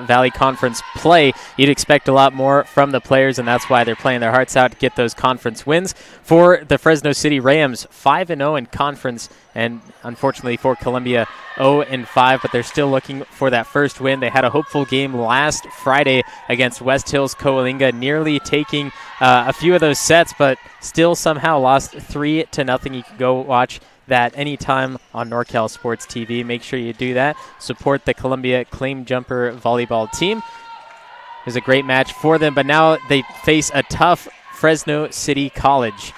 Valley Conference play, you'd expect a lot more from the players, and that's why they're playing their hearts out to get those conference wins. For the Fresno City Rams, 5-0 in conference, and unfortunately for Columbia, 0-5, but they're still looking for that first win. They had a hopeful game last Friday against West Hills Coalinga, nearly taking a few of those sets, but still somehow lost 3-0. You can go watch that anytime on NorCal Sports TV. Make sure you do that. Support the Columbia Claim Jumper volleyball team. It was a great match for them, but now they face a tough Fresno City College.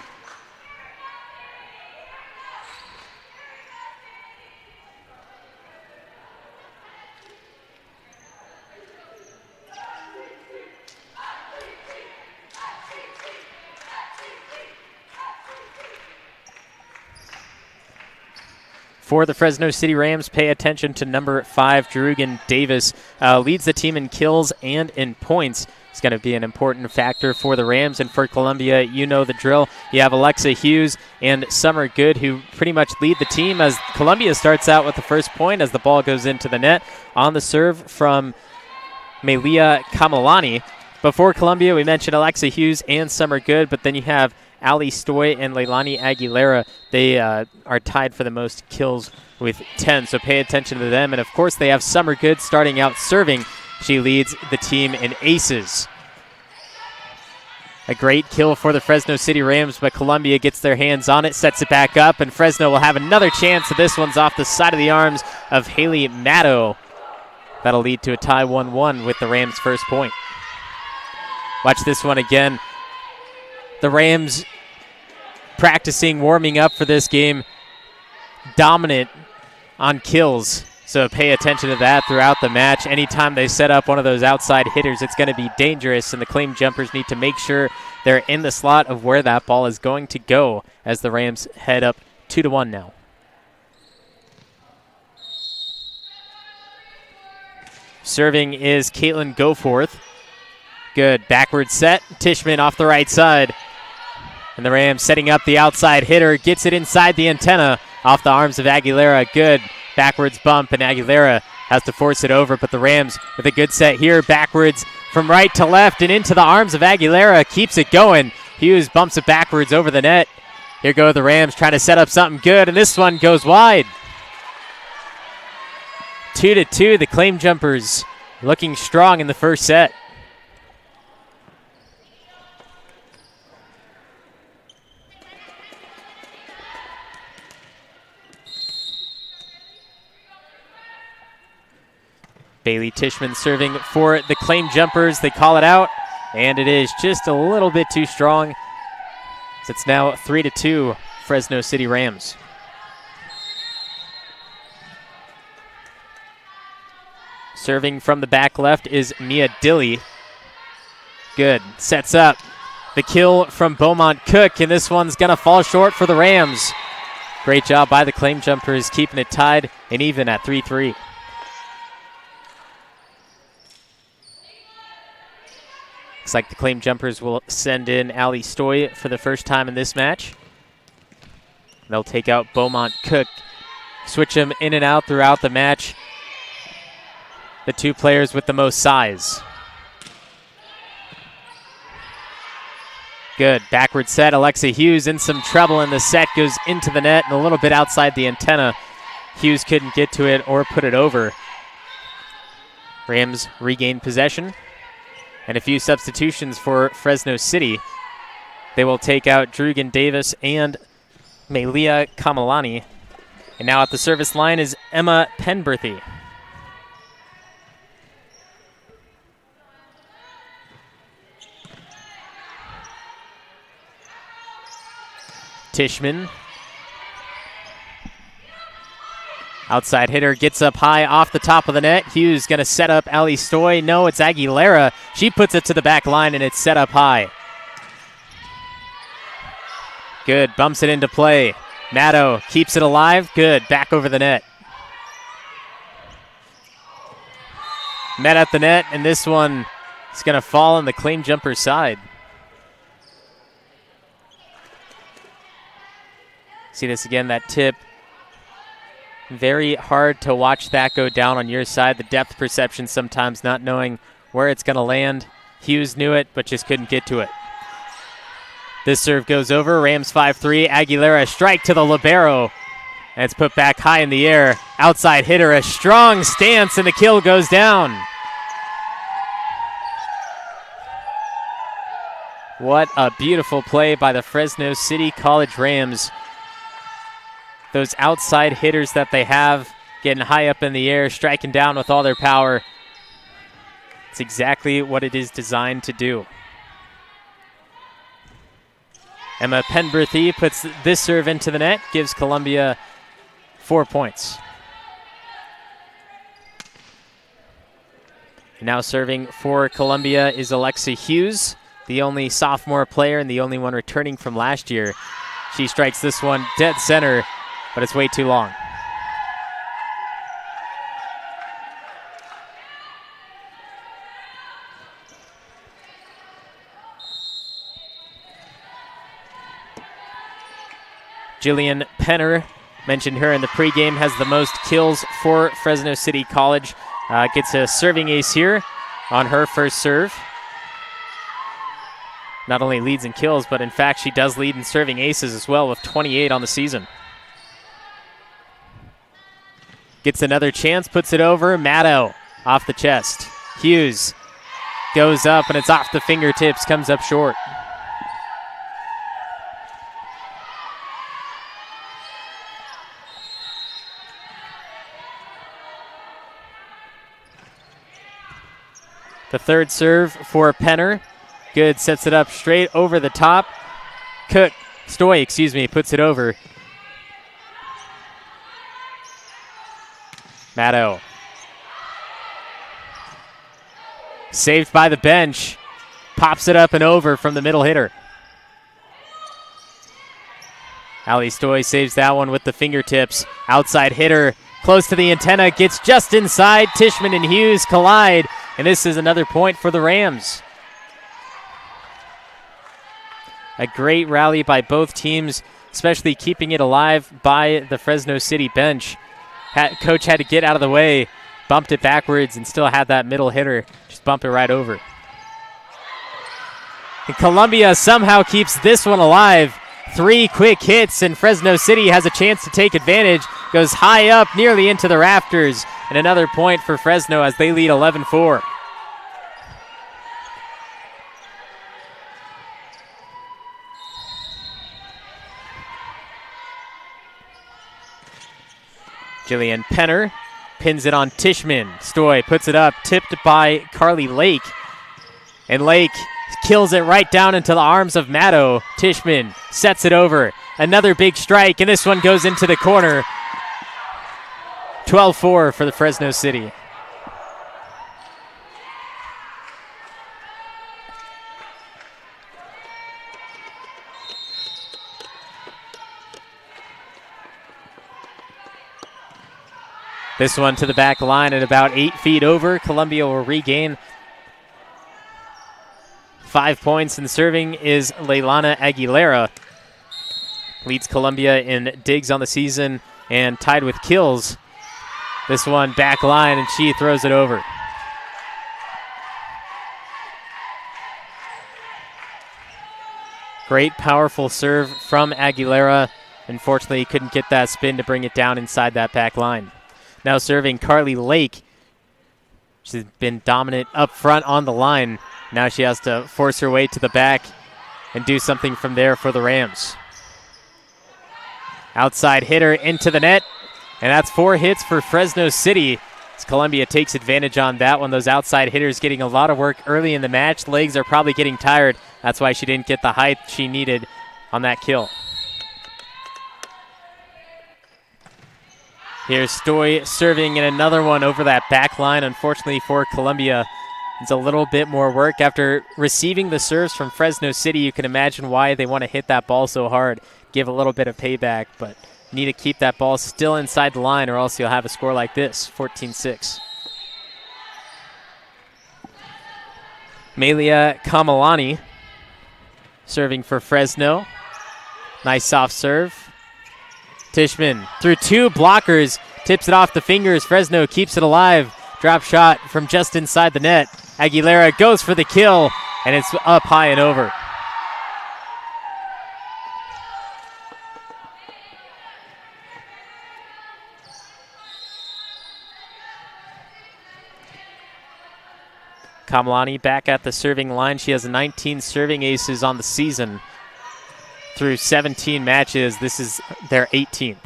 For the Fresno City Rams, pay attention to number 5, Jerugan Davis. Leads the team in kills and in points. It's going to be an important factor for the Rams. And for Columbia, you know the drill. You have Alexa Hughes and Summer Good, who pretty much lead the team as Columbia starts out with the first point as the ball goes into the net. On the serve from Melia Kamalani. Before Columbia, we mentioned Alexa Hughes and Summer Good, but then you have Ali Stoy and Leilani Aguilera. They are tied for the most kills with 10, so pay attention to them. And, of course, they have Summer Good starting out serving. She leads the team in aces. A great kill for the Fresno City Rams, but Columbia gets their hands on it, sets it back up, and Fresno will have another chance. So this one's off the side of the arms of Haley Maddow. That'll lead to a tie 1-1 with the Rams' first point. Watch this one again. The Rams practicing, warming up for this game, dominant on kills. So pay attention to that throughout the match. Anytime they set up one of those outside hitters, it's going to be dangerous, and the claim jumpers need to make sure they're in the slot of where that ball is going to go as the Rams head up 2-1 now. Serving is Caitlin Goforth. Good backward set. Tishman off the right side. And the Rams setting up the outside hitter. Gets it inside the antenna off the arms of Aguilera. Good backwards bump, and Aguilera has to force it over. But the Rams with a good set here. Backwards from right to left and into the arms of Aguilera. Keeps it going. Hughes bumps it backwards over the net. Here go the Rams trying to set up something good, and this one goes wide. 2-2, the Claim Jumpers looking strong in the first set. Bailey Tishman serving for the Claim Jumpers. They call it out, and it is just a little bit too strong. So it's now 3-2, Fresno City Rams. Serving from the back left is Mia Dilly. Good, sets up the kill from Beaumont Cook, and this one's gonna fall short for the Rams. Great job by the Claim Jumpers, keeping it tied and even at 3-3. Looks like the Claim Jumpers will send in Allie Stoy for the first time in this match. They'll take out Beaumont Cook, switch them in and out throughout the match. The two players with the most size. Good, backward set. Alexa Hughes in some trouble, and the set goes into the net and a little bit outside the antenna. Hughes couldn't get to it or put it over. Rams regain possession. And a few substitutions for Fresno City. They will take out Drugan Davis and Melia Kamalani. And now at the service line is Emma Penberthy. Tishman. Outside hitter gets up high off the top of the net. Hughes going to set up Allie Stoy. No, it's Aguilera. She puts it to the back line, and it's set up high. Good, bumps it into play. Maddow keeps it alive. Good, back over the net. Met at the net, and this one is going to fall on the Claim Jumper side. See this again, that tip. Very hard to watch that go down on your side. The depth perception sometimes not knowing where it's going to land. Hughes knew it, but just couldn't get to it. This serve goes over. Rams 5-3. Aguilera strike to the libero. And it's put back high in the air. Outside hitter, a strong stance, and the kill goes down. What a beautiful play by the Fresno City College Rams. Those outside hitters that they have, getting high up in the air, striking down with all their power. It's exactly what it is designed to do. Emma Penberthy puts this serve into the net, gives Columbia 4 points. Now serving for Columbia is Alexa Hughes, the only sophomore player and the only one returning from last year. She strikes this one dead center, but it's way too long. Jillian Penner, mentioned her in the pregame, has the most kills for Fresno City College. Gets a serving ace here on her first serve. Not only leads in kills, but in fact she does lead in serving aces as well with 28 on the season. Gets another chance, puts it over. Maddow off the chest. Hughes goes up, and it's off the fingertips, comes up short. The third serve for Penner. Good, sets it up straight over the top. Stoy, puts it over. Maddow. Saved by the bench. Pops it up and over from the middle hitter. Allie Stoy saves that one with the fingertips. Outside hitter, close to the antenna, gets just inside. Tishman and Hughes collide, and this is another point for the Rams. A great rally by both teams, especially keeping it alive by the Fresno City bench. Coach had to get out of the way, bumped it backwards, and still had that middle hitter just bump it right over. And Columbia somehow keeps this one alive. 3 quick hits, and Fresno City has a chance to take advantage. Goes high up, nearly into the rafters. And another point for Fresno as they lead 11-4. Jillian Penner pins it on Tishman. Stoy puts it up, tipped by Carly Lake. And Lake kills it right down into the arms of Maddow. Tishman sets it over. Another big strike, and this one goes into the corner. 12-4 for the Fresno City. This one to the back line at about 8 feet over. Columbia will regain 5 points, and serving is Leilana Aguilera. Leads Columbia in digs on the season and tied with kills. This one back line, and she throws it over. Great, powerful serve from Aguilera. Unfortunately, couldn't get that spin to bring it down inside that back line. Now serving Carly Lake. She's been dominant up front on the line. Now she has to force her way to the back and do something from there for the Rams. Outside hitter into the net, and that's 4 hits for Fresno City. As Columbia takes advantage on that one. Those outside hitters getting a lot of work early in the match. Legs are probably getting tired. That's why she didn't get the height she needed on that kill. Here's Stoy serving in another one over that back line. Unfortunately for Columbia, it's a little bit more work. After receiving the serves from Fresno City, you can imagine why they want to hit that ball so hard, give a little bit of payback, but need to keep that ball still inside the line or else you'll have a score like this, 14-6. Melia Kamalani serving for Fresno. Nice soft serve. Tishman through 2 blockers, tips it off the fingers. Fresno keeps it alive. Drop shot from just inside the net. Aguilera goes for the kill, and it's up high and over. Kamalani back at the serving line. She has 19 serving aces on the season. Through 17 matches, this is their 18th.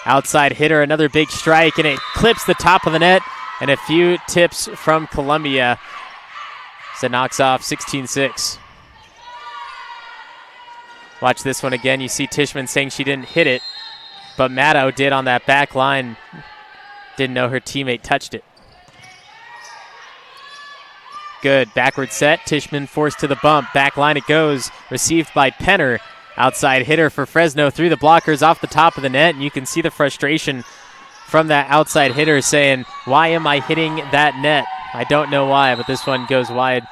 Outside hitter, another big strike, and it clips the top of the net, and a few tips from Columbia. So it knocks off 16-6. Watch this one again. You see Tishman saying she didn't hit it, but Maddow did on that back line. Didn't know her teammate touched it. Good, backward set. Tishman forced to the bump. Back line it goes. Received by Penner. Outside hitter for Fresno through the blockers off the top of the net. And you can see the frustration from that outside hitter saying, why am I hitting that net? I don't know why, but this one goes wide.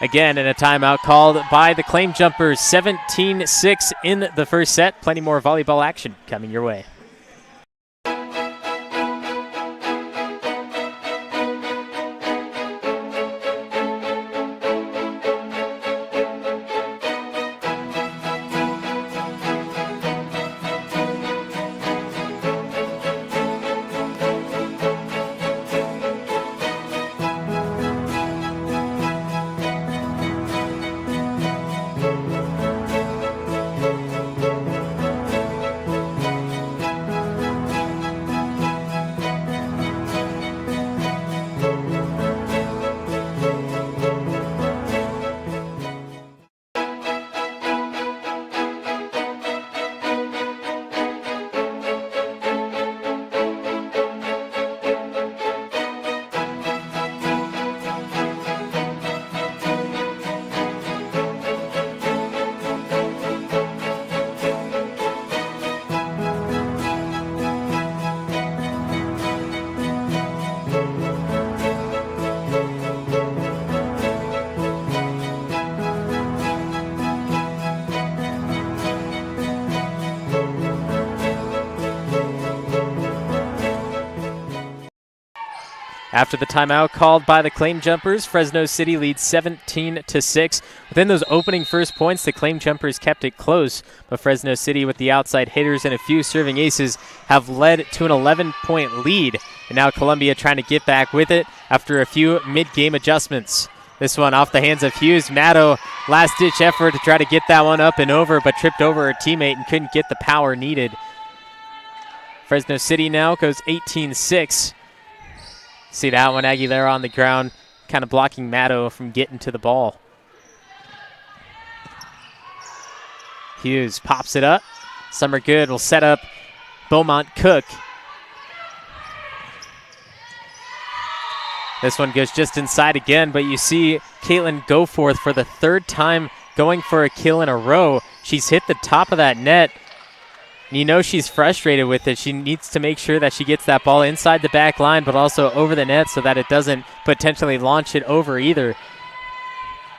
Again, in a timeout called by the Claim Jumpers. 17-6 in the first set. Plenty more volleyball action coming your way. After the timeout called by the Claim Jumpers, Fresno City leads 17-6. Within those opening first points, the Claim Jumpers kept it close, but Fresno City with the outside hitters and a few serving aces have led to an 11-point lead. And now Columbia trying to get back with it after a few mid-game adjustments. This one off the hands of Hughes. Maddow, last-ditch effort to try to get that one up and over, but tripped over her teammate and couldn't get the power needed. Fresno City now goes 18-6. See that one, Aguilera on the ground, kind of blocking Maddow from getting to the ball. Hughes pops it up. Summer Good will set up Beaumont Cook. This one goes just inside again, but you see Caitlin Goforth for the third time going for a kill in a row. She's hit the top of that net. You know she's frustrated with it. She needs to make sure that she gets that ball inside the back line, but also over the net so that it doesn't potentially launch it over either.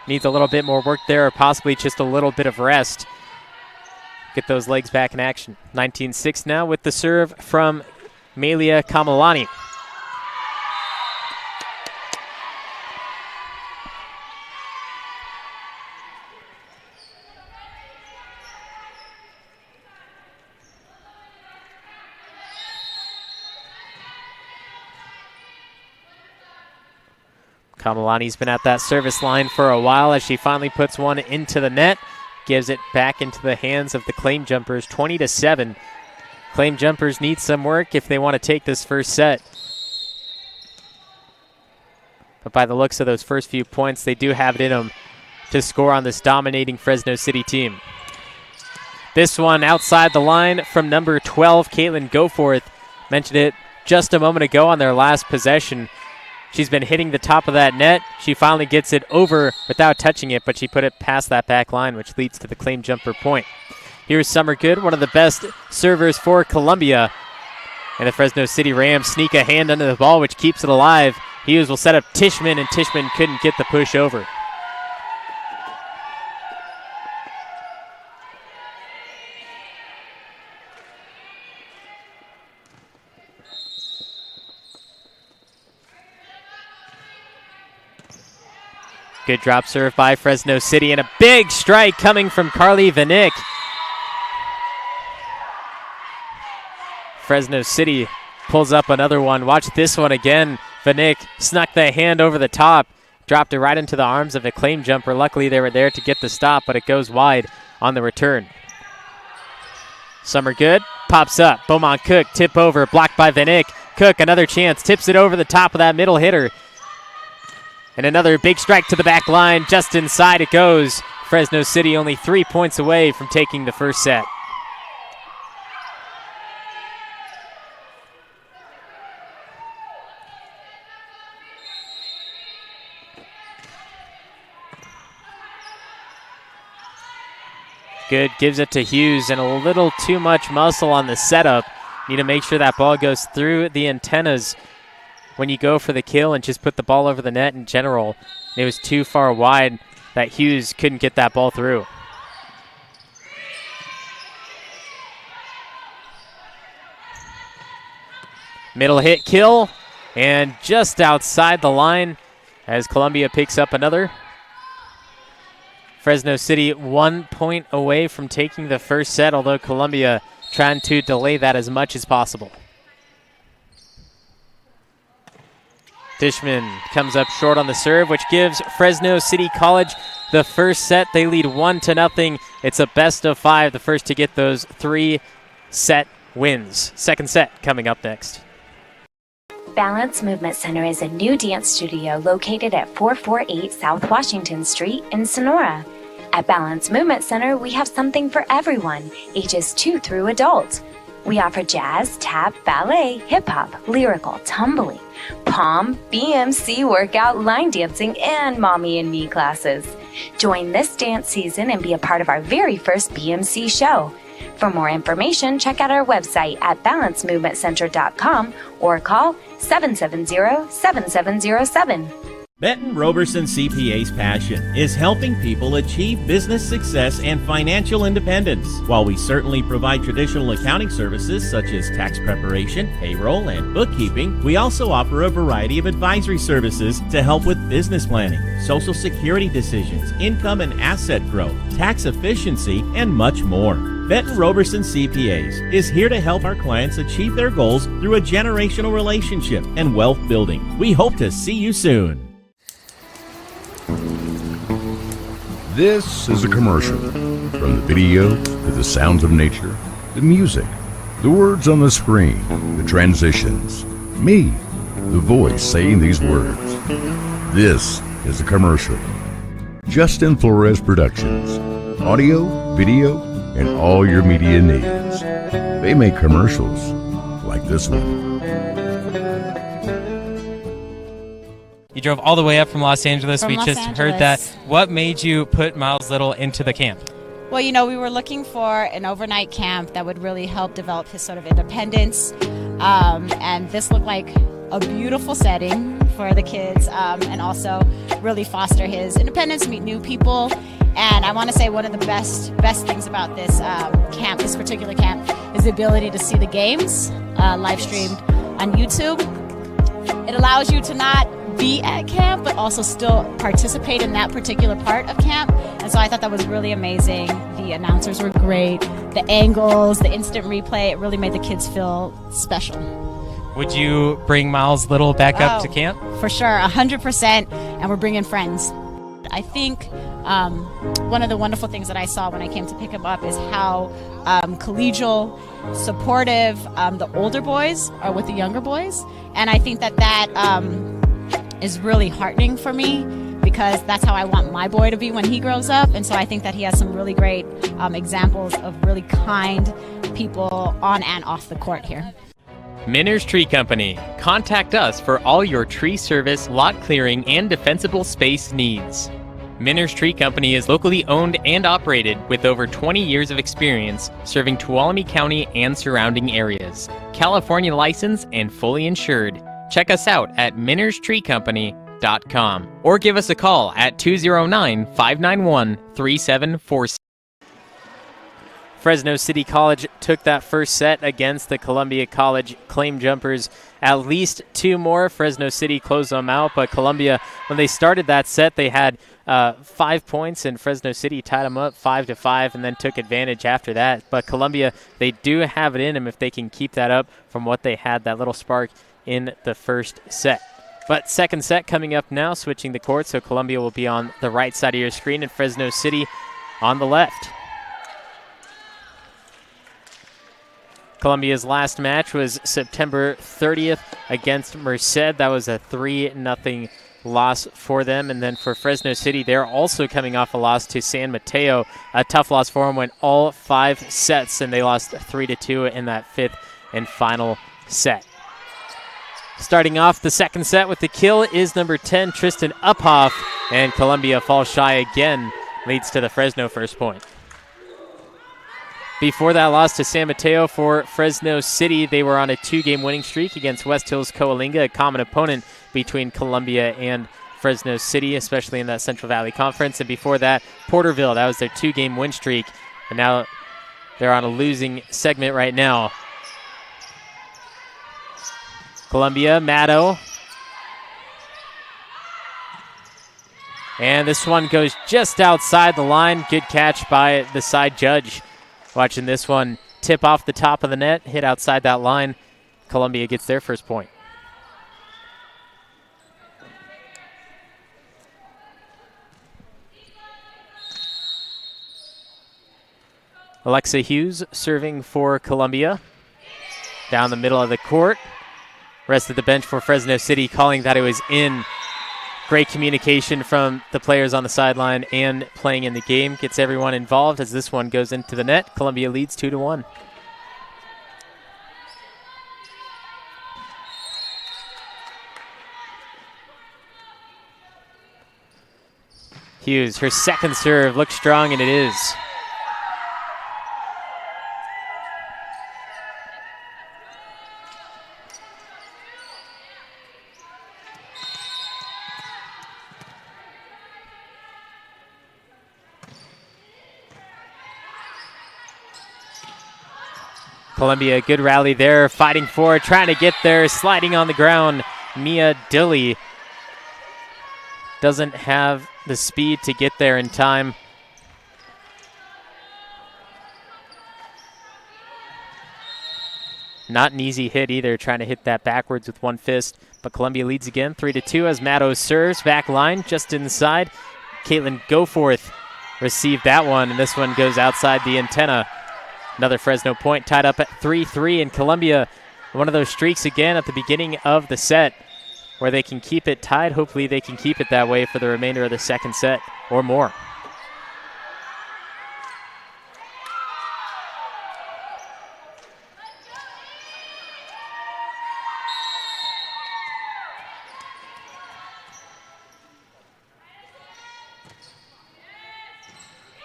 Needs a little bit more work there, or possibly just a little bit of rest. Get those legs back in action. 19-6 now with the serve from Melia Kamalani. Kamalani's been at that service line for a while as she finally puts one into the net. Gives it back into the hands of the Claim Jumpers, 20-7. Claim Jumpers need some work if they want to take this first set. But by the looks of those first few points, they do have it in them to score on this dominating Fresno City team. This one outside the line from number 12, Caitlin Goforth. Mentioned it just a moment ago on their last possession. She's been hitting the top of that net. She finally gets it over without touching it, but she put it past that back line, which leads to the Claim Jumper point. Here's Summer Good, one of the best servers for Columbia. And the Fresno City Rams sneak a hand under the ball, which keeps it alive. Hughes will set up Tishman, and Tishman couldn't get the push over. Good drop serve by Fresno City, and a big strike coming from Carly Vanek. Fresno City pulls up another one. Watch this one again. Vanek snuck the hand over the top, dropped it right into the arms of a Claim Jumper. Luckily, they were there to get the stop, but it goes wide on the return. Summer Good pops up. Beaumont Cook, tip over, blocked by Vanek. Cook, another chance, tips it over the top of that middle hitter. And another big strike to the back line. Just inside it goes. Fresno City only 3 points away from taking the first set. Good, gives it to Hughes, and a little too much muscle on the setup. Need to make sure that ball goes through the antennas when you go for the kill and just put the ball over the net in general. It was too far wide that Hughes couldn't get that ball through. Middle hit kill, and just outside the line as Columbia picks up another. Fresno City 1 point away from taking the first set, although Columbia trying to delay that as much as possible. Tishman comes up short on the serve, which gives Fresno City College the first set. They lead 1-0. It's a best of 5, the first to get those 3 set wins. Second set coming up next. Balance Movement Center is a new dance studio located at 448 South Washington Street in Sonora. At Balance Movement Center, we have something for everyone, ages 2 through adult. We offer jazz, tap, ballet, hip-hop, lyrical, tumbling, pom, BMC workout, line dancing, and mommy and me classes. Join this dance season and be a part of our very first BMC show. For more information, check out our website at balancemovementcenter.com or call 770-7707. Benton Roberson CPA's passion is helping people achieve business success and financial independence. While we certainly provide traditional accounting services such as tax preparation, payroll, and bookkeeping, we also offer a variety of advisory services to help with business planning, social security decisions, income and asset growth, tax efficiency, and much more. Benton Roberson CPAs is here to help our clients achieve their goals through a generational relationship and wealth building. We hope to see you soon. This is a commercial. From the video to the sounds of nature, the music, the words on the screen, the transitions, me, the voice saying these words. This is a commercial. Justin Flores Productions. Audio, video, and all your media needs. They make commercials like this one. You drove all the way up from Los Angeles. From we Los just Angeles. heard that. What made you put Miles Little into the camp? Well, you know, we were looking for an overnight camp that would really help develop his sort of independence. And this looked like a beautiful setting for the kids, and also really foster his independence, meet new people. And I want to say one of the best things about this camp, this particular camp, is the ability to see the games live streamed on YouTube. It allows you to not be at camp, but also still participate in that particular part of camp. And so I thought that was really amazing. The announcers were great. The angles, the instant replay, it really made the kids feel special. Would you bring Miles Little back up to camp? For sure, 100%, and we're bringing friends. I think one of the wonderful things that I saw when I came to pick him up is how collegial, supportive the older boys are with the younger boys. And I think that is really heartening for me, because that's how I want my boy to be when he grows up. And so I think that he has some really great examples of really kind people on and off the court here. Minner's Tree Company. Contact us for all your tree service, lot clearing, and defensible space needs. Minner's Tree Company is locally owned and operated with over 20 years of experience serving Tuolumne County and surrounding areas. California licensed and fully insured. Check us out at minnerstreecompany.com or give us a call at 209-591-3746. Fresno City College took that first set against the Columbia College Claim Jumpers. At least two more. Fresno City closed them out, but Columbia, when they started that set, they had 5 points, and Fresno City tied them up 5-5 and then took advantage after that. But Columbia, they do have it in them if they can keep that up from what they had, that little spark in the first set. But second set coming up now, switching the court, so Columbia will be on the right side of your screen and Fresno City on the left. Columbia's last match was September 30th against Merced. That was a 3-0 loss for them. And then for Fresno City, they're also coming off a loss to San Mateo. A tough loss for them, went all 5 sets, and they lost 3-2 in that fifth and final set. Starting off the second set with the kill is number 10, Tristan Uphoff, and Columbia falls shy again, leads to the Fresno first point. Before that loss to San Mateo for Fresno City, they were on a 2-game winning streak against West Hills Coalinga, a common opponent between Columbia and Fresno City, especially in that Central Valley Conference. And before that, Porterville, that was their 2-game win streak. And now they're on a losing segment right now. Columbia, Maddow. And this one goes just outside the line. Good catch by the side judge. Watching this one tip off the top of the net, hit outside that line. Columbia gets their first point. Alexa Hughes serving for Columbia. Down the middle of the court. Rest of the bench for Fresno City calling that it was in. Great communication from the players on the sideline and playing in the game. Gets everyone involved as this one goes into the net. Columbia leads 2-1. Hughes, her second serve, looks strong, and it is. Columbia, good rally there, fighting for it, trying to get there, sliding on the ground. Mia Dilly doesn't have the speed to get there in time. Not an easy hit either, trying to hit that backwards with one fist. But Columbia leads again, 3-2 as Maddow serves. Back line, just inside. Caitlin Goforth received that one, and this one goes outside the antenna. Another Fresno point, tied up at 3-3, and Columbia, one of those streaks again at the beginning of the set where they can keep it tied. Hopefully they can keep it that way for the remainder of the second set or more.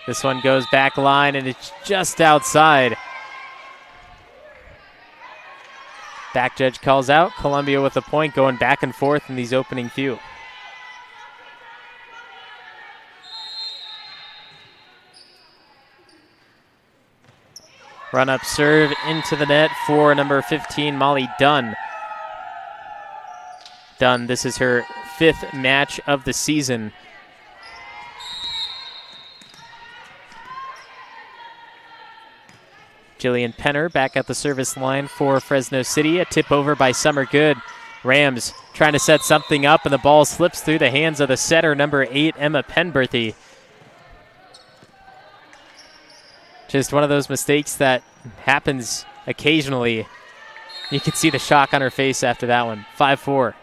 This one goes back line, and it's just outside. Back judge calls out. Columbia with a point, going back and forth in these opening few. Run up serve into the net for number 15, Molly Dunn. Dunn, this is her 5th match of the season. Jillian Penner back at the service line for Fresno City. A tip over by Summer Good. Rams trying to set something up, and the ball slips through the hands of the setter, number 8, Emma Penberthy. Just one of those mistakes that happens occasionally. You can see the shock on her face after that one. 5-4.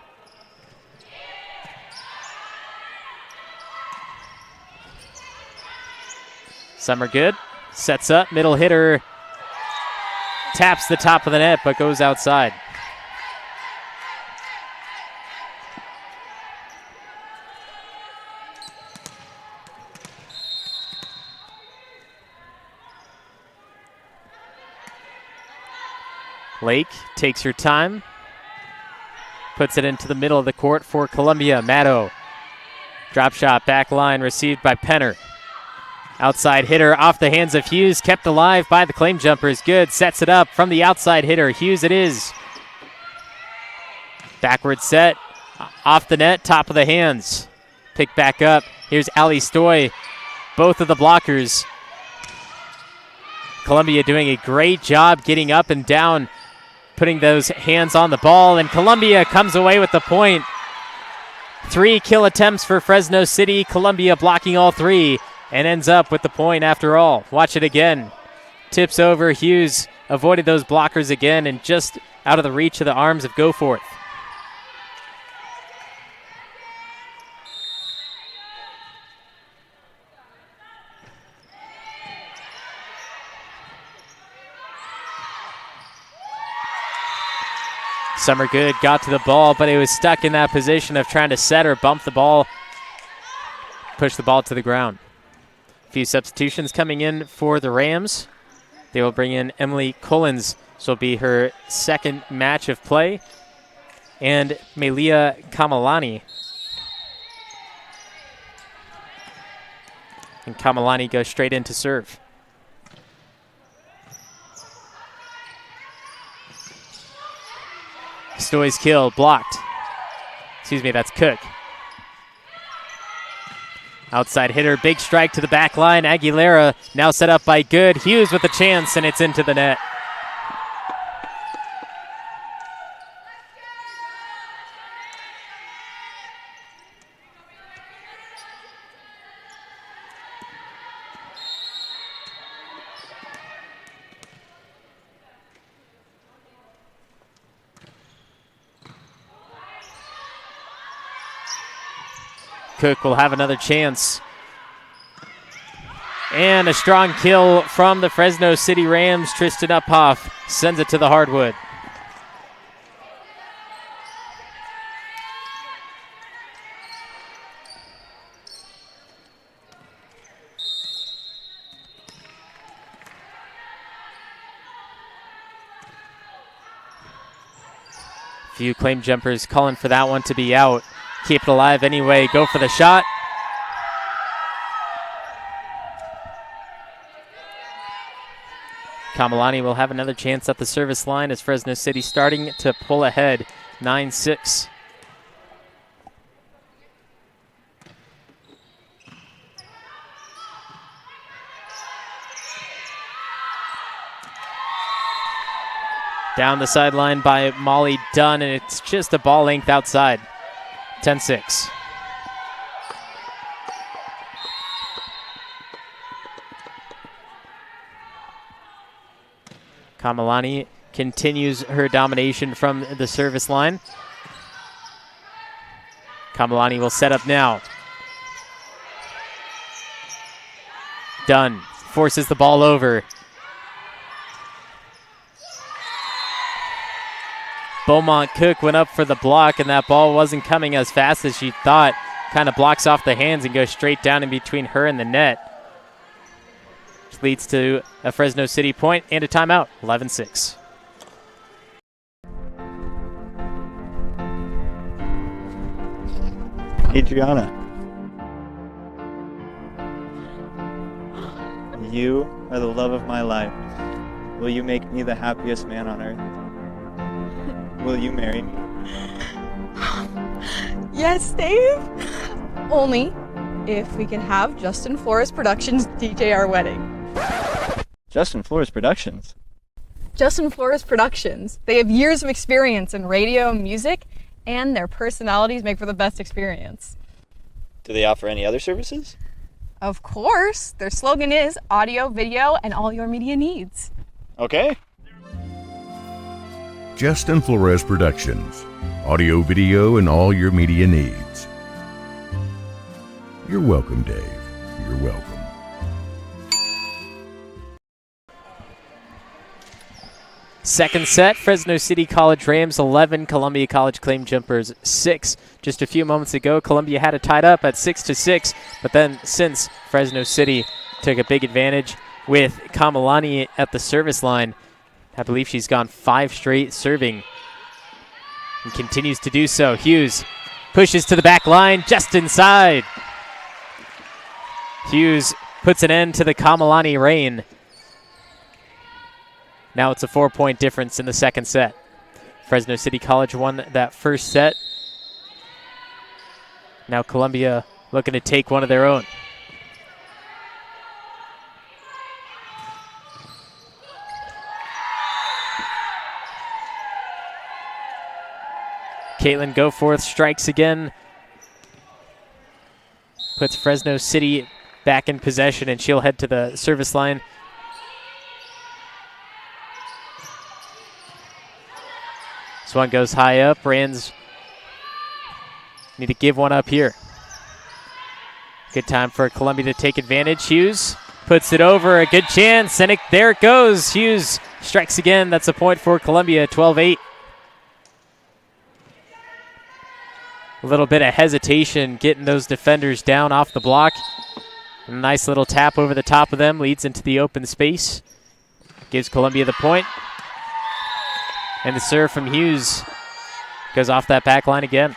Summer Good sets up, middle hitter. Taps the top of the net, but goes outside. Lake takes her time. Puts it into the middle of the court for Columbia. Maddow. Drop shot, back line, received by Penner. Outside hitter off the hands of Hughes, kept alive by the claim jumpers. Good, sets it up from the outside hitter. Hughes it is. Backward set, off the net, top of the hands. Pick back up. Here's Ali Stoy, both of the blockers. Columbia doing a great job getting up and down, putting those hands on the ball, and Columbia comes away with the point. 3 kill attempts for Fresno City. Columbia blocking all 3. And ends up with the point after all. Watch it again. Tips over. Hughes avoided those blockers again and just out of the reach of the arms of Goforth. Summer Good got to the ball, but it was stuck in that position of trying to set or bump the ball, push the ball to the ground. A few substitutions coming in for the Rams. They will bring in Emily Collins. This will be her 2nd match of play. And Melia Kamalani. And Kamalani goes straight into serve. Stoy's kill, blocked. Excuse me, that's Cook. Outside hitter, big strike to the back line. Aguilera now set up by Good. Hughes with a chance, and it's into the net. Cook will have another chance. And a strong kill from the Fresno City Rams. Tristan Uphoff sends it to the hardwood. Few claim jumpers calling for that one to be out. Keep it alive anyway. Go for the shot. Kamalani will have another chance at the service line as Fresno City starting to pull ahead 9-6. Down the sideline by Molly Dunn, and it's just a ball length outside. 10-6. Kamalani continues her domination from the service line. Kamalani will set up now. Dunn forces the ball over. Beaumont Cook went up for the block, and that ball wasn't coming as fast as she thought. Kind of blocks off the hands and goes straight down in between her and the net. Which leads to a Fresno City point and a timeout, 11-6. Adriana, you are the love of my life. Will you make me the happiest man on earth? Will you marry me? Yes, Dave. Only if we can have Justin Flores Productions DJ our wedding. Justin Flores Productions? Justin Flores Productions. They have years of experience in radio and music, and their personalities make for the best experience. Do they offer any other services? Of course. Their slogan is audio, video, and all your media needs. Okay. Justin Flores Productions. Audio, video, and all your media needs. You're welcome, Dave. You're welcome. Second set, Fresno City College Rams 11, Columbia College Claim Jumpers 6. Just a few moments ago, Columbia had it tied up at 6-6, but then since Fresno City took a big advantage with Kamalani at the service line, I believe she's gone 5 straight serving and continues to do so. Hughes pushes to the back line, just inside. Hughes puts an end to the Kamalani reign. Now it's a 4-point difference in the second set. Fresno City College won that first set. Now Columbia looking to take one of their own. Caitlin Goforth strikes again. Puts Fresno City back in possession, and she'll head to the service line. This one goes high up. Rams need to give one up here. Good time for Columbia to take advantage. Hughes puts it over. A good chance, and there it goes. Hughes strikes again. That's a point for Columbia, 12-8. A little bit of hesitation getting those defenders down off the block. A nice little tap over the top of them leads into the open space. Gives Columbia the point. And the serve from Hughes goes off that back line again.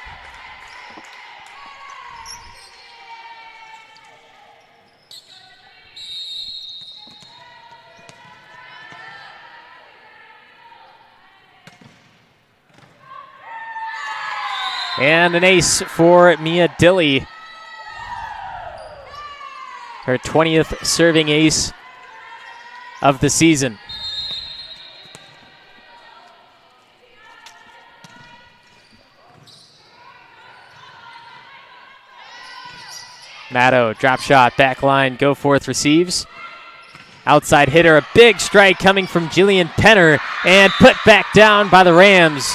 And an ace for Mia Dilley. Her 20th serving ace of the season. Maddow, drop shot, back line, Goforth receives. Outside hitter, a big strike coming from Jillian Penner, and put back down by the Rams.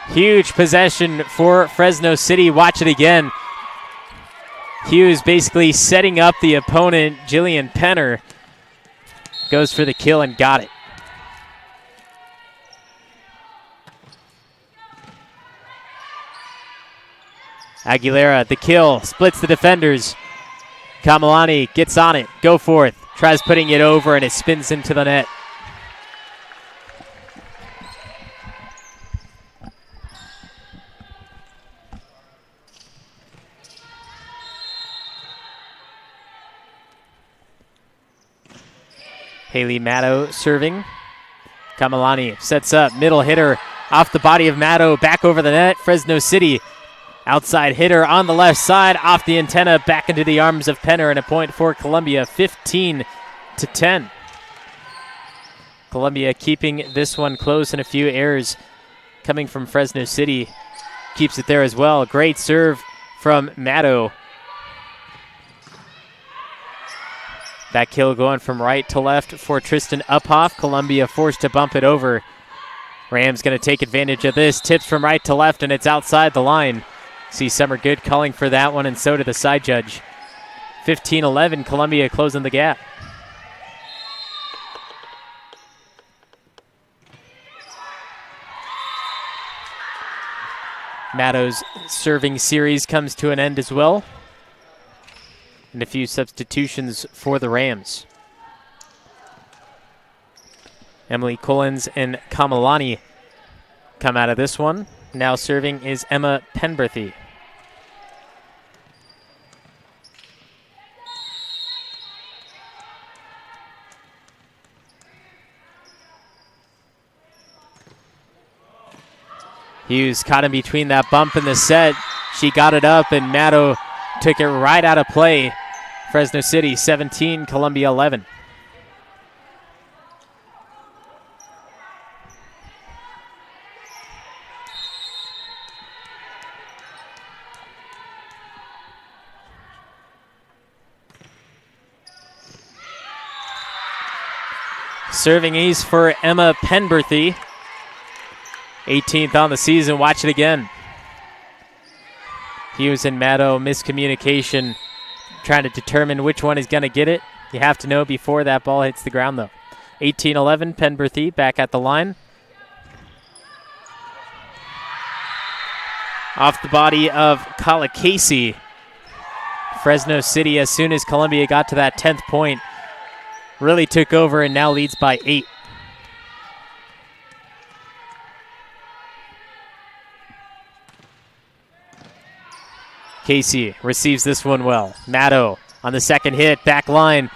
Huge possession for Fresno City. Watch it again. Hughes basically setting up the opponent. Jillian Penner goes for the kill and got it. Aguilera, the kill, splits the defenders. Kamalani gets on it. Goforth tries putting it over, and it spins into the net. Haley Maddow serving. Kamalani sets up, middle hitter off the body of Maddow, back over the net. Fresno City outside hitter on the left side, off the antenna, back into the arms of Penner, and a point for Columbia, 15-10. Columbia keeping this one close, and a few errors coming from Fresno City keeps it there as well. Great serve from Maddow. That kill going from right to left for Tristan Uphoff. Columbia forced to bump it over. Rams going to take advantage of this. Tips from right to left, and it's outside the line. See Summer Good calling for that one, and so did the side judge. 15-11, Columbia closing the gap. Maddow's serving series comes to an end as well. And a few substitutions for the Rams. Emily Collins and Kamalani come out of this one. Now serving is Emma Penberthy. Hughes caught in between that bump in the set. She got it up, and Maddow took it right out of play. Fresno City 17, Columbia 11. Serving ace for Emma Penberthy. 18th on the season. Watch it again. Hughes and Maddow, miscommunication, trying to determine which one is going to get it. You have to know before that ball hits the ground, though. 18-11, Penberthy back at the line. Off the body of Kala Casey. Fresno City, as soon as Columbia got to that 10th point, really took over and now leads by 8. Casey receives this one well. Maddow on the second hit, back line.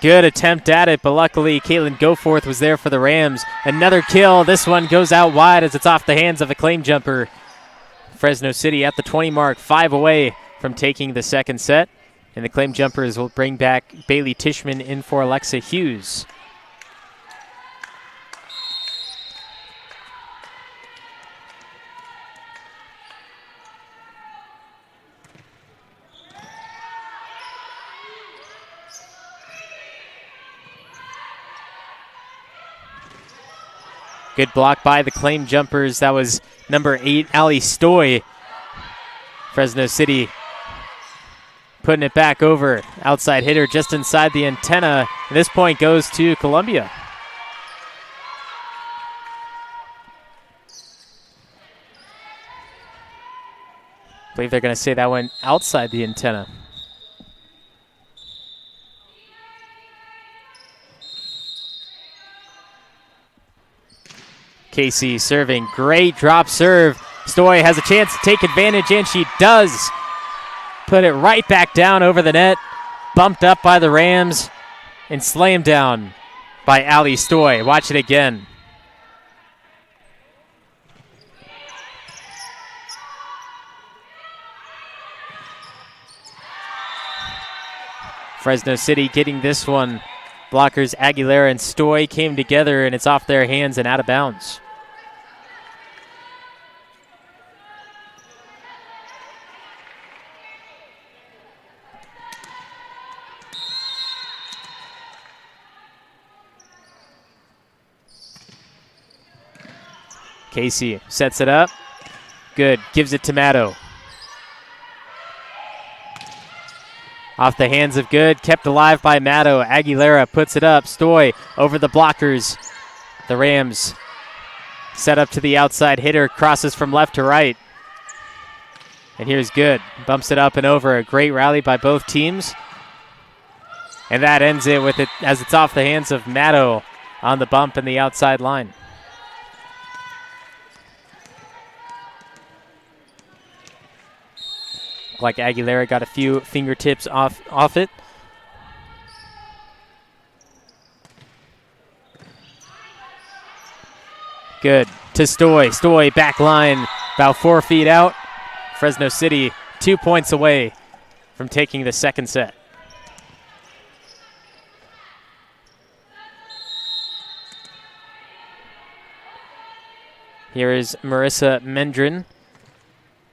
Good attempt at it, but luckily Caitlin Goforth was there for the Rams. Another kill. This one goes out wide as it's off the hands of a claim jumper. Fresno City at the 20 mark, 5 away from taking the second set. And the claim jumpers will bring back Bailey Tishman in for Alexa Hughes. Good block by the claim jumpers. That was number 8, Allie Stoy. Fresno City putting it back over. Outside hitter just inside the antenna. And this point goes to Columbia. I believe they're going to say that went outside the antenna. Casey serving. Great drop serve. Stoy has a chance to take advantage, and she does. Put it right back down over the net. Bumped up by the Rams and slammed down by Allie Stoy. Watch it again. Fresno City getting this one. Blockers Aguilera and Stoy came together, and it's off their hands and out of bounds. Casey sets it up. Good. Gives it to Maddow. Off the hands of Good. Kept alive by Maddow. Aguilera puts it up. Stoy over the blockers. The Rams set up to the outside hitter. Crosses from left to right. And here's Good. Bumps it up and over. A great rally by both teams. And that ends it with it as it's off the hands of Maddow on the bump in the outside line. Like Aguilera got a few fingertips off it. Good. To Stoy. Stoy back line, about 4 feet out. Fresno City 2 points away from taking the second set. Here is Marissa Mendrin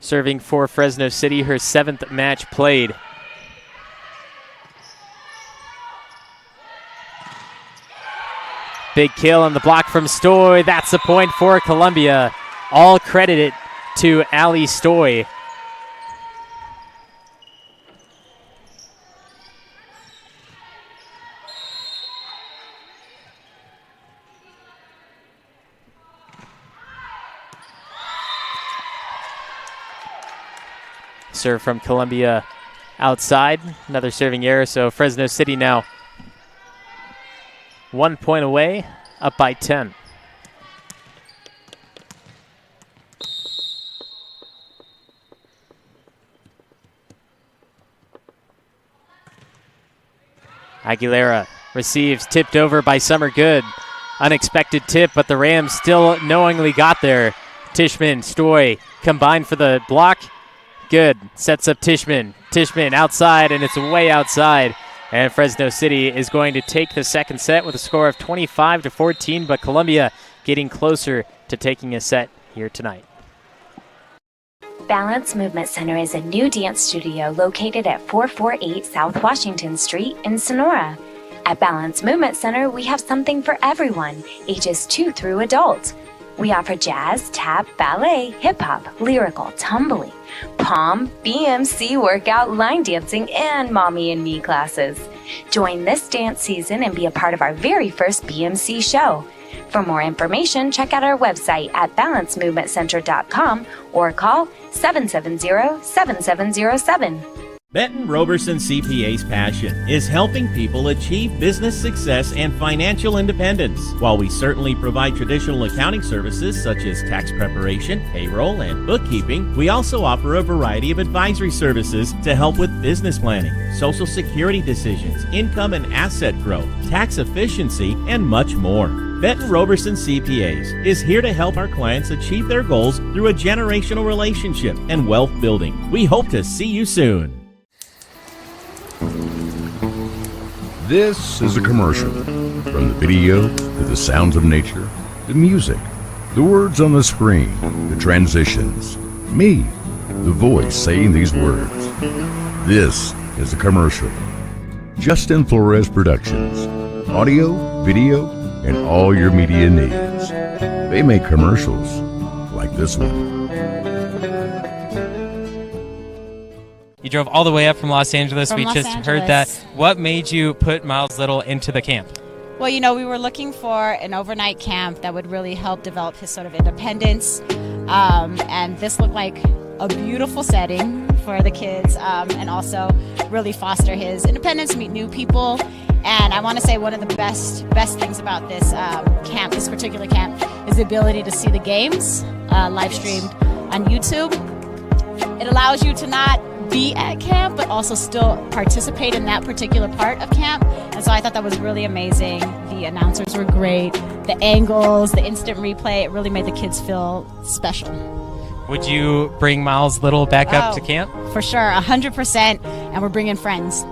serving for Fresno City, her 7th match played. Big kill on the block from Stoy. That's the point for Columbia. All credited to Allie Stoy. Serve from Columbia outside. Another serving error, so Fresno City now 1 point away, up by 10. Aguilera receives, tipped over by Summer Good. Unexpected tip, but the Rams still knowingly got there. Tishman, Stoy combined for the block. Good. Sets up Tishman. Tishman outside, and it's way outside. And Fresno City is going to take the second set with a score of 25-14, but Columbia getting closer to taking a set here tonight. Balance Movement Center is a new dance studio located at 448 South Washington Street in Sonora. At Balance Movement Center, we have something for everyone, ages 2 through adult. We offer jazz, tap, ballet, hip-hop, lyrical, tumbling, pom, BMC workout, line dancing, and mommy and me classes. Join this dance season and be a part of our very first BMC show. For more information, check out our website at balancemovementcenter.com or call 770-7707. Benton Roberson CPA's passion is helping people achieve business success and financial independence. While we certainly provide traditional accounting services such as tax preparation, payroll, and bookkeeping, we also offer a variety of advisory services to help with business planning, Social Security decisions, income and asset growth, tax efficiency, and much more. Benton Roberson CPAs is here to help our clients achieve their goals through a generational relationship and wealth building. We hope to see you soon. This is a commercial. From the video to the sounds of nature, the music, the words on the screen, the transitions, me, the voice saying these words. This is a commercial. Justin Flores Productions. Audio, video, and all your media needs. They make commercials like this one. You drove all the way up from Los Angeles. From we Los just Angeles. heard that. What made you put Miles Little into the camp? Well, you know, we were looking for an overnight camp that would really help develop his sort of independence. And this looked like a beautiful setting for the kids, and also really foster his independence, meet new people. And I want to say one of the best things about this camp, this particular camp, is the ability to see the games live streamed on YouTube. It allows you to not be at camp, but also still participate in that particular part of camp. And so I thought that was really amazing. The announcers were great. The angles, the instant replay, it really made the kids feel special. Would you bring Miles Little back up to camp? For sure, 100%. And we're bringing friends.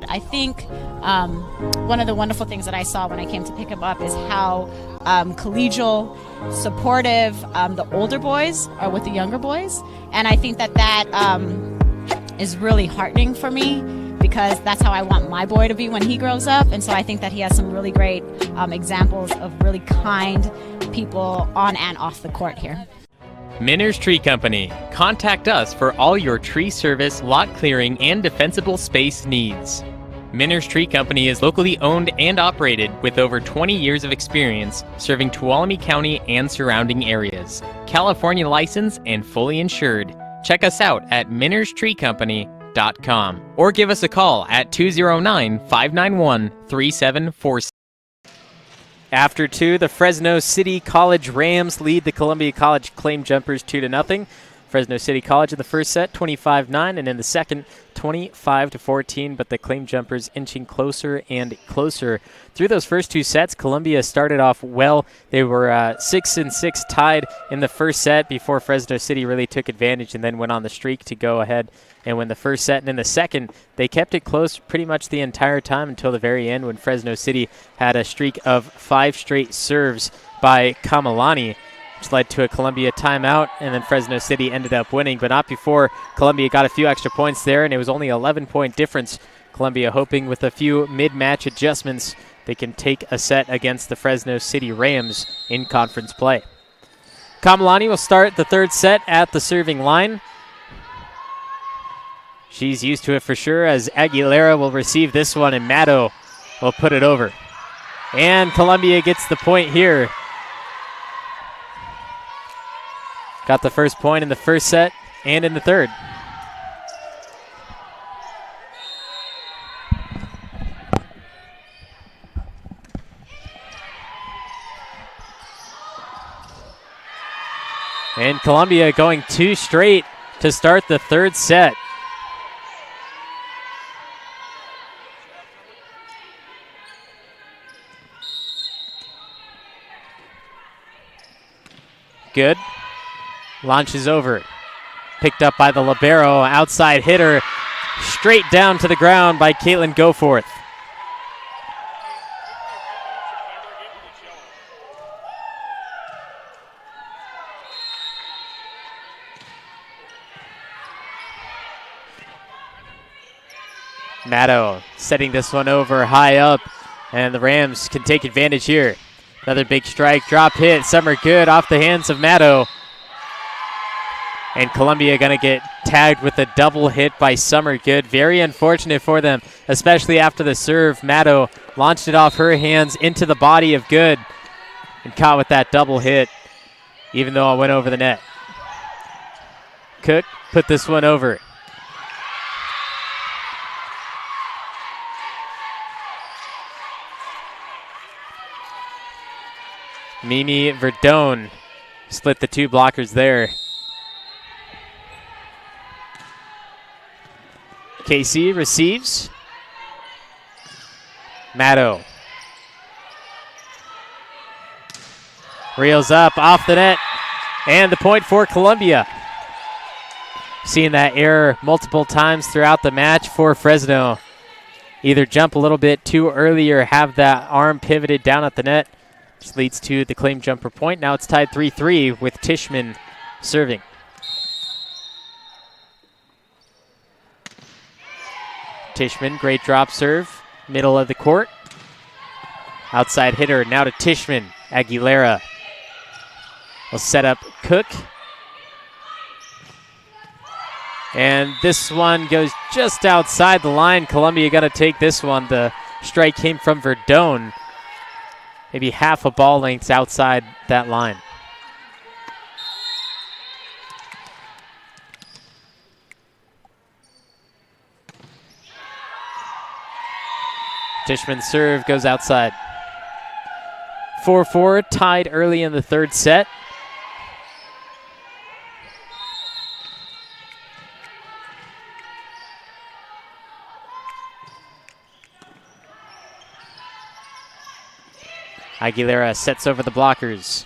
I think one of the wonderful things that I saw when I came to pick him up is how collegial, supportive the older boys are with the younger boys. And I think that is really heartening for me, because that's how I want my boy to be when he grows up. And so I think that he has some really great examples of really kind people on and off the court here. Minner's Tree Company. Contact us for all your tree service, lot clearing, and defensible space needs. Minner's Tree Company is locally owned and operated with over 20 years of experience serving Tuolumne County and surrounding areas. California licensed and fully insured. Check us out at minnerstreecompany.com or give us a call at 209-591-3746. After 2, the Fresno City College Rams lead the Columbia College Claim Jumpers 2-0. Fresno City College in the first set, 25-9, and in the second, 25-14, but the claim jumpers inching closer and closer. Through those first two sets, Columbia started off well. They were 6-6 tied in the first set before Fresno City really took advantage and then went on the streak to go ahead and win the first set. And in the second, they kept it close pretty much the entire time until the very end when Fresno City had a streak of 5 straight serves by Kamalani, which led to a Columbia timeout, and then Fresno City ended up winning, but not before Columbia got a few extra points there, and it was only an 11-point difference. Columbia hoping with a few mid-match adjustments they can take a set against the Fresno City Rams in conference play. Kamalani will start the third set at the serving line. She's used to it for sure, as Aguilera will receive this one, and Maddow will put it over. And Columbia gets the point here. Got the first point in the first set and in the third. And Columbia going 2 straight to start the third set. Good. Launches over. Picked up by the libero. Outside hitter. Straight down to the ground by Caitlin Goforth. Maddow setting this one over high up, and the Rams can take advantage here. Another big strike, drop hit. Summer good off the hands of Maddow. And Columbia going to get tagged with a double hit by Summer Good. Very unfortunate for them, especially after the serve. Maddow launched it off her hands into the body of Good and caught with that double hit, even though it went over the net. Cook put this one over. Mimi Verdone split the two blockers there. Casey receives. Maddow reels up off the net, and the point for Columbia. Seeing that error multiple times throughout the match for Fresno. Either jump a little bit too early or have that arm pivoted down at the net, which leads to the claim jumper point. Now it's tied 3-3 with Tishman serving. Tishman, great drop serve, middle of the court. Outside hitter, now to Tishman. Aguilera will set up Cook. And this one goes just outside the line. Columbia got to take this one. The strike came from Verdone. Maybe half a ball length outside that line. Tishman's serve goes outside. 4-4, tied early in the third set. Aguilera sets over the blockers.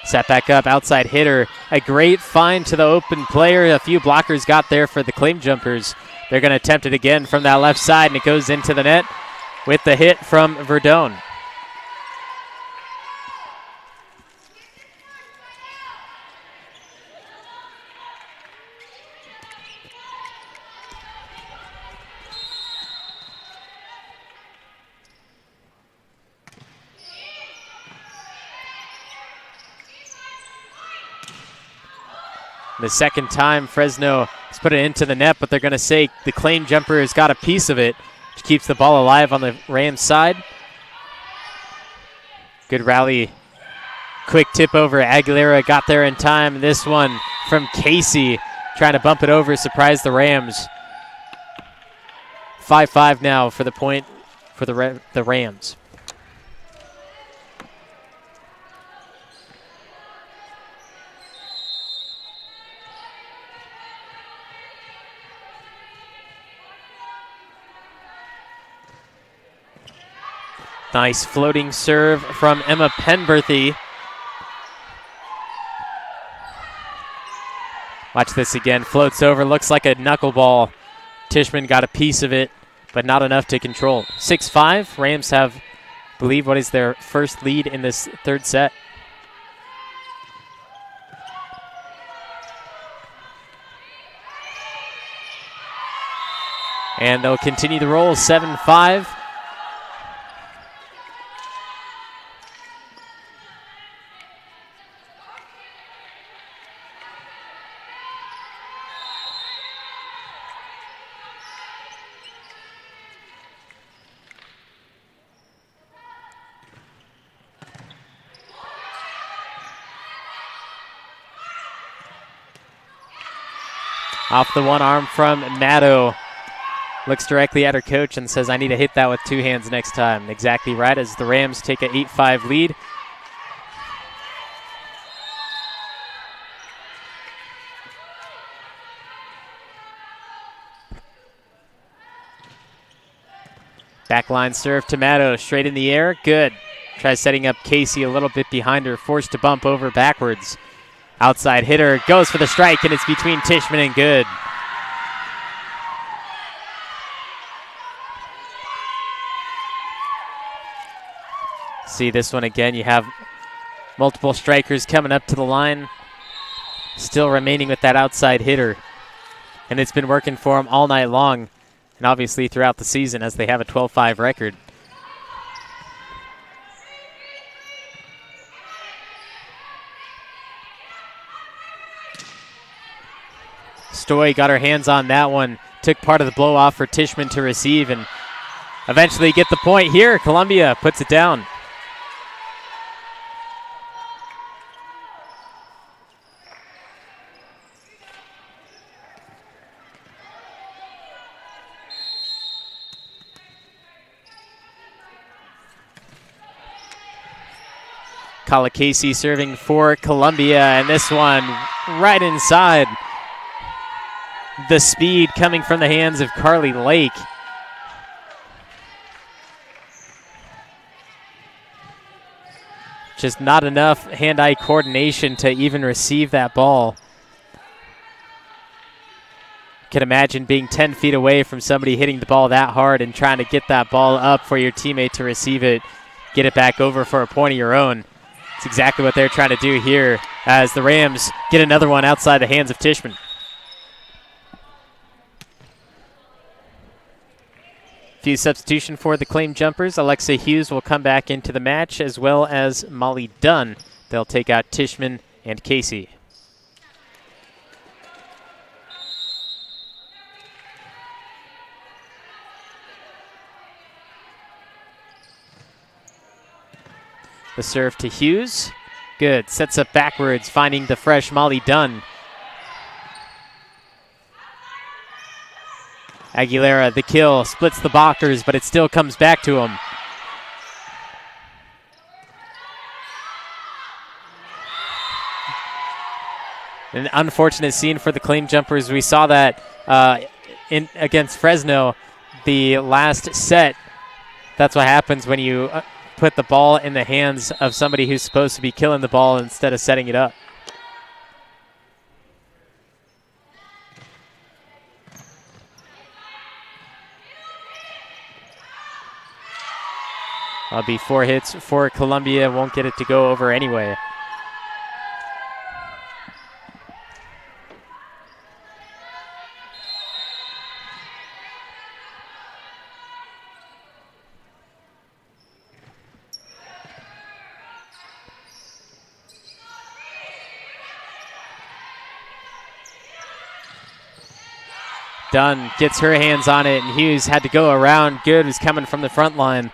Set back up, outside hitter. A great find to the open player. A few blockers got there for the claim jumpers. They're going to attempt it again from that left side, and it goes into the net with the hit from Verdone. The second time Fresno has put it into the net, but they're going to say the claim jumper has got a piece of it, which keeps the ball alive on the Rams side. Good rally. Quick tip over. Aguilera got there in time. This one from Casey, trying to bump it over, surprise the Rams. 5-5 now for the point for the Rams. Nice floating serve from Emma Penberthy. Watch this again. Floats over. Looks like a knuckleball. Tishman got a piece of it, but not enough to control. 6-5. Rams have, I believe, what is their first lead in this third set. And they'll continue the roll. 7-5. Off the one arm from Maddow. Looks directly at her coach and says, I need to hit that with two hands next time. Exactly right, as the Rams take a 8-5 lead. Backline serve to Maddow, straight in the air, good. Tries setting up Casey a little bit behind her, forced to bump over backwards. Outside hitter, goes for the strike, and it's between Tishman and good. See this one again, you have multiple strikers coming up to the line, still remaining with that outside hitter. And it's been working for them all night long, and obviously throughout the season as they have a 12-5 record. Stoy got her hands on that one, took part of the blow off for Tishman to receive, and eventually get the point here. Columbia puts it down. Kala Casey serving for Columbia, and this one right inside. The speed coming from the hands of Carly Lake. Just not enough hand-eye coordination to even receive that ball. Can imagine being 10 feet away from somebody hitting the ball that hard and trying to get that ball up for your teammate to receive it, get it back over for a point of your own. It's exactly what they're trying to do here as the Rams get another one outside the hands of Tishman. Few substitution for the claim jumpers. Alexa Hughes will come back into the match, as well as Molly Dunn. They'll take out Tishman and Casey. The serve to Hughes. Good. Sets up backwards, finding the fresh Molly Dunn. Aguilera, the kill, splits the blockers, but it still comes back to him. An unfortunate scene for the claim jumpers. We saw that against Fresno, the last set. That's what happens when you put the ball in the hands of somebody who's supposed to be killing the ball instead of setting it up. That'll be 4 hits for Columbia. Won't get it to go over anyway. Dunn gets her hands on it, and Hughes had to go around. Good was coming from the front line.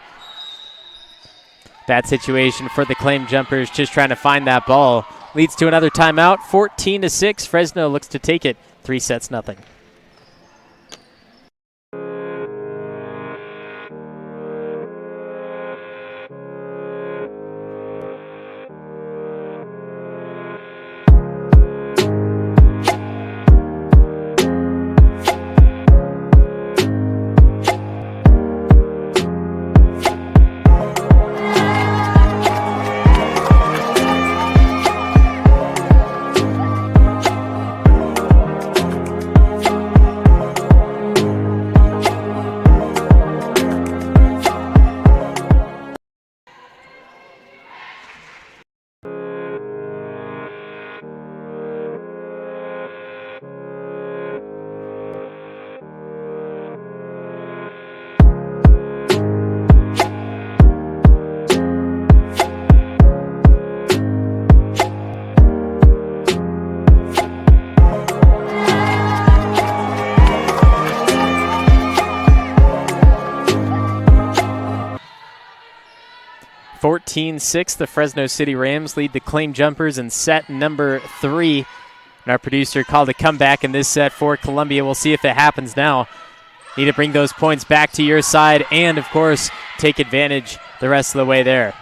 Bad situation for the claim jumpers, just trying to find that ball. Leads to another timeout, 14-6. Fresno looks to take it, 3-0. 14-6, the Fresno City Rams lead the Claim Jumpers in set number 3. And our producer called a comeback in this set for Columbia. We'll see if it happens now. Need to bring those points back to your side and, of course, take advantage the rest of the way there.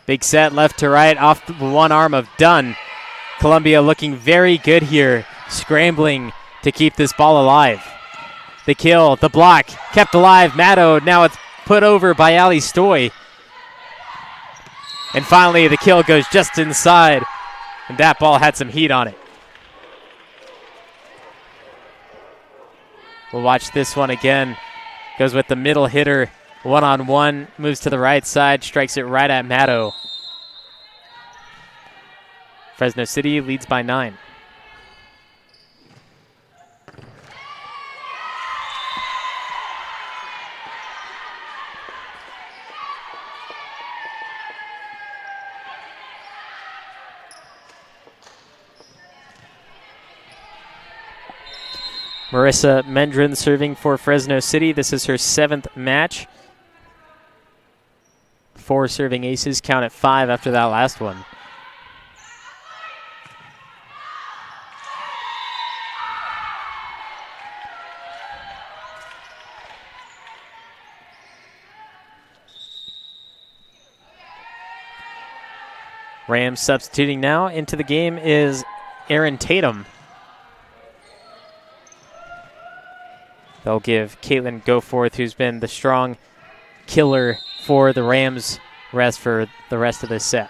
Big set left to right off the one arm of Dunn. Columbia looking very good here, scrambling to keep this ball alive. The kill, the block, kept alive. Maddow, now it's put over by Ali Stoy. And finally, the kill goes just inside, and that ball had some heat on it. We'll watch this one again. Goes with the middle hitter, one-on-one, moves to the right side, strikes it right at Maddow. Fresno City leads by 9. Marissa Mendrin serving for Fresno City. This is her 7th match. 4 serving aces, count at 5 after that last one. Rams substituting now into the game is Aaron Tatum. They'll give Caitlin Goforth, who's been the strong killer for the Rams, rest for the rest of this set.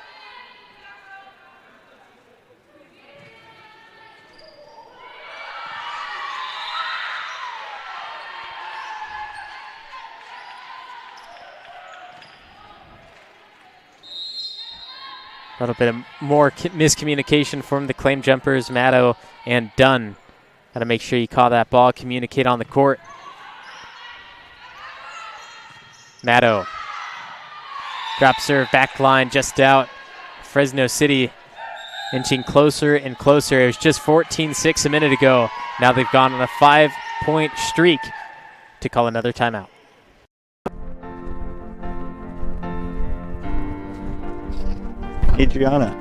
A little bit of more miscommunication from the Claim Jumpers, Maddow and Dunn. Got to make sure you call that ball, communicate on the court. Maddow. Drop serve, back line, just out. Fresno City inching closer and closer. It was just 14-6 a minute ago. Now they've gone on a 5-point streak to call another timeout. Adriana,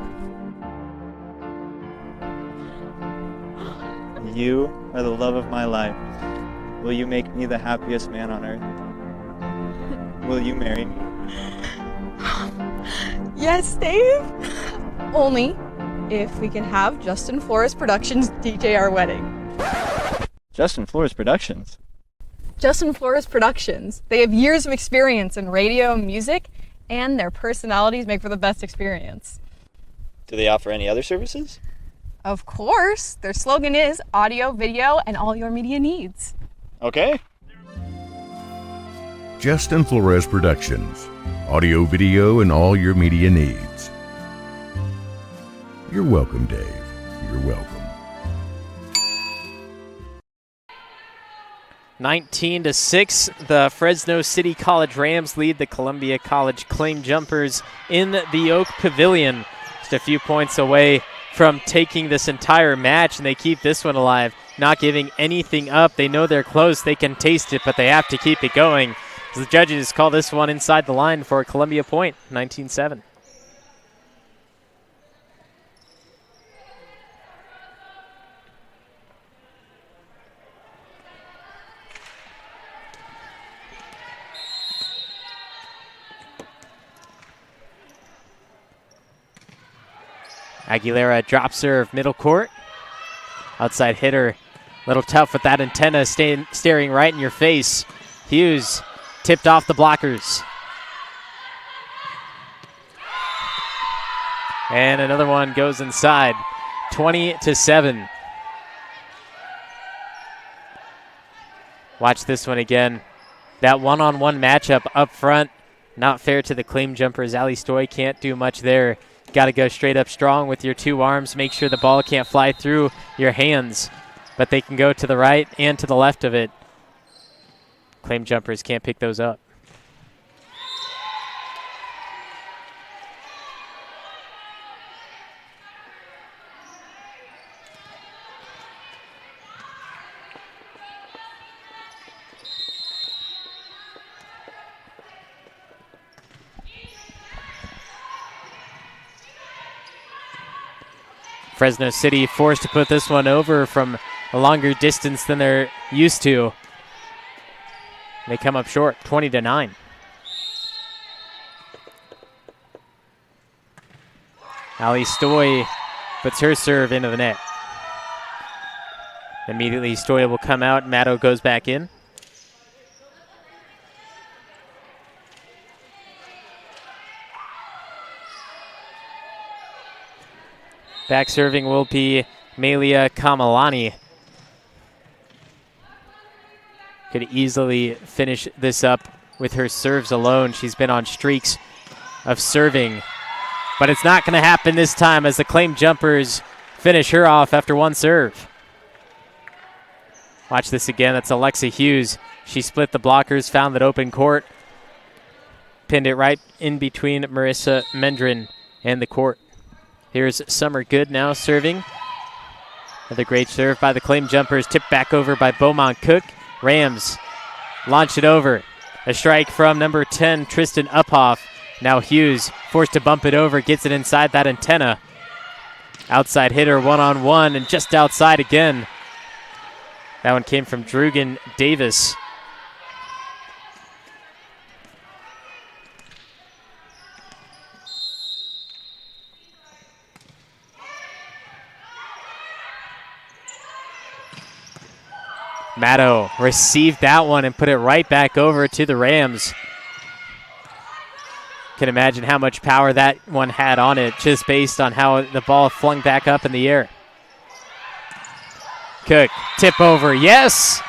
you are the love of my life. Will you make me the happiest man on earth? Will you marry me? Yes, Dave. Only if we can have Justin Flores Productions DJ our wedding. Justin Flores Productions? Justin Flores Productions. They have years of experience in radio and music, and their personalities make for the best experience. Do they offer any other services? Of course. Their slogan is audio, video, and all your media needs. Okay. Justin Flores Productions. Audio, video, and all your media needs. You're welcome, Dave. You're welcome. 19-6, the Fresno City College Rams lead the Columbia College Claim Jumpers in the Oak Pavilion. Just a few points away from taking this entire match, and they keep this one alive, not giving anything up. They know they're close. They can taste it, but they have to keep it going. The judges call this one inside the line for a Columbia point, 19-7. Aguilera drop serve, middle court. Outside hitter, a little tough with that antenna staring right in your face. Hughes tipped off the blockers. And another one goes inside, 20-7. Watch this one again. That one-on-one matchup up front, not fair to the Claim Jumpers. Ali Stoy can't do much there. Got to go straight up strong with your two arms. Make sure the ball can't fly through your hands, but they can go to the right and to the left of it. Claim Jumpers can't pick those up. Fresno City forced to put this one over from a longer distance than they're used to. They come up short, 20-9. Ali Stoy puts her serve into the net. Immediately Stoy will come out. Maddow goes back in. Back serving will be Melia Kamalani. Could easily finish this up with her serves alone. She's been on streaks of serving. But it's not going to happen this time as the Claim Jumpers finish her off after one serve. Watch this again. That's Alexa Hughes. She split the blockers, found that open court, pinned it right in between Marissa Mendrin and the court. Here's Summer Good now serving. Another great serve by the Claim Jumpers. Tipped back over by Beaumont Cook. Rams launch it over. A strike from number 10, Tristan Uphoff. Now Hughes forced to bump it over, gets it inside that antenna. Outside hitter one-on-one and just outside again. That one came from Drugan Davis. Maddow received that one and put it right back over to the Rams. Can imagine how much power that one had on it just based on how the ball flung back up in the air. Cook, tip over, yes!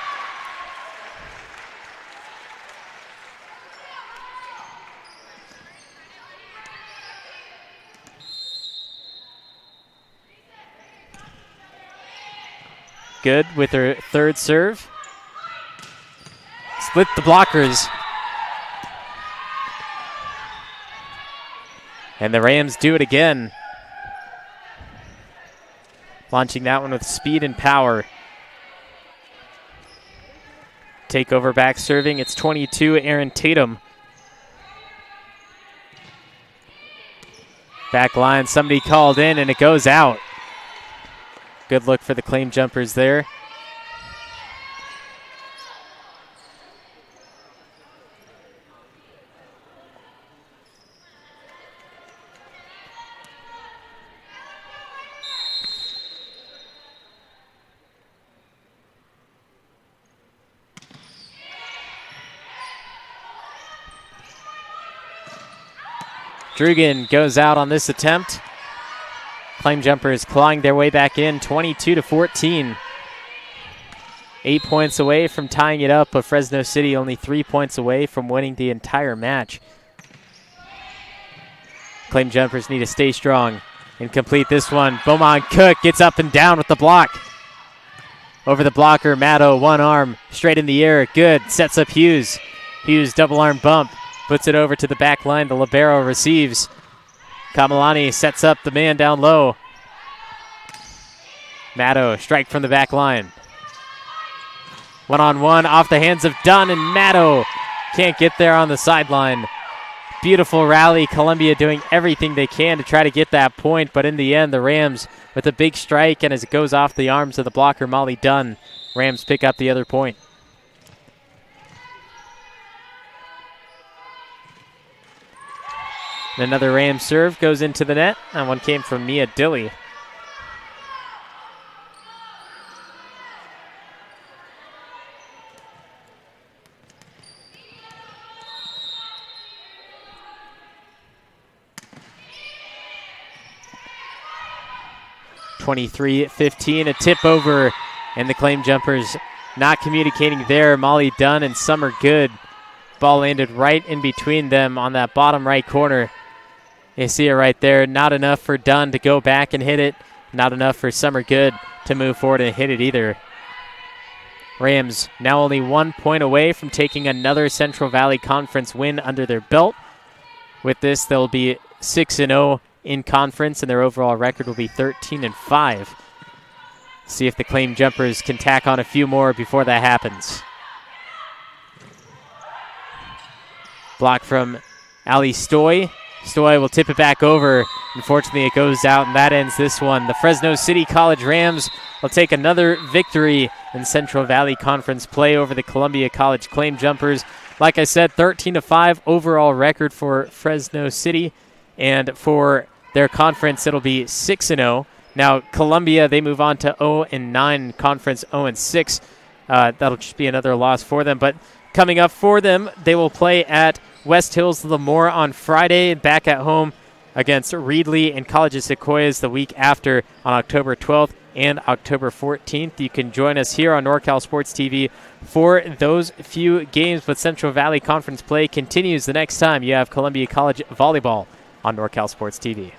Good with her third serve. Split the blockers. And the Rams do it again. Launching that one with speed and power. Takeover back serving. It's 22, Aaron Tatum. Back line, somebody called in and it goes out. Good look for the Claim Jumpers there. Drugan goes out on this attempt. Claim Jumpers clawing their way back in, 22-14. 8 points away from tying it up, but Fresno City only 3 points away from winning the entire match. Claim Jumpers need to stay strong and complete this one. Beaumont Cook gets up and down with the block. Over the blocker, Maddow, one arm, straight in the air, good. Sets up Hughes. Hughes double arm bump, puts it over to the back line. The libero receives. Kamalani sets up the man down low. Maddow, strike from the back line. One-on-one off the hands of Dunn, and Maddow can't get there on the sideline. Beautiful rally. Columbia doing everything they can to try to get that point, but in the end, the Rams with a big strike, and as it goes off the arms of the blocker, Molly Dunn, Rams pick up the other point. Another Rams serve goes into the net. That one came from Mia Dilly. (23-15), a tip over, and the Claim Jumpers not communicating there. Molly Dunn and Summer Good. Ball landed right in between them on that bottom right corner. You see it right there. Not enough for Dunn to go back and hit it. Not enough for Summer Good to move forward and hit it either. Rams now only 1 point away from taking another Central Valley Conference win under their belt. With this, they'll be 6-0 in conference, and their overall record will be 13-5. See if the Claim Jumpers can tack on a few more before that happens. Block from Ali Stoy. Stoy will tip it back over. Unfortunately, it goes out, and that ends this one. The Fresno City College Rams will take another victory in Central Valley Conference play over the Columbia College Claim Jumpers. Like I said, 13-5 overall record for Fresno City, and for their conference, it'll be 6-0. Now, Columbia, they move on to 0-9, conference 0-6. That'll just be another loss for them. But coming up for them, they will play at West Hills Lemoore on Friday, back at home against Reedley and College of Sequoias the week after on October 12th and October 14th. You can join us here on NorCal Sports TV for those few games, but Central Valley Conference play continues the next time you have Columbia College Volleyball on NorCal Sports TV.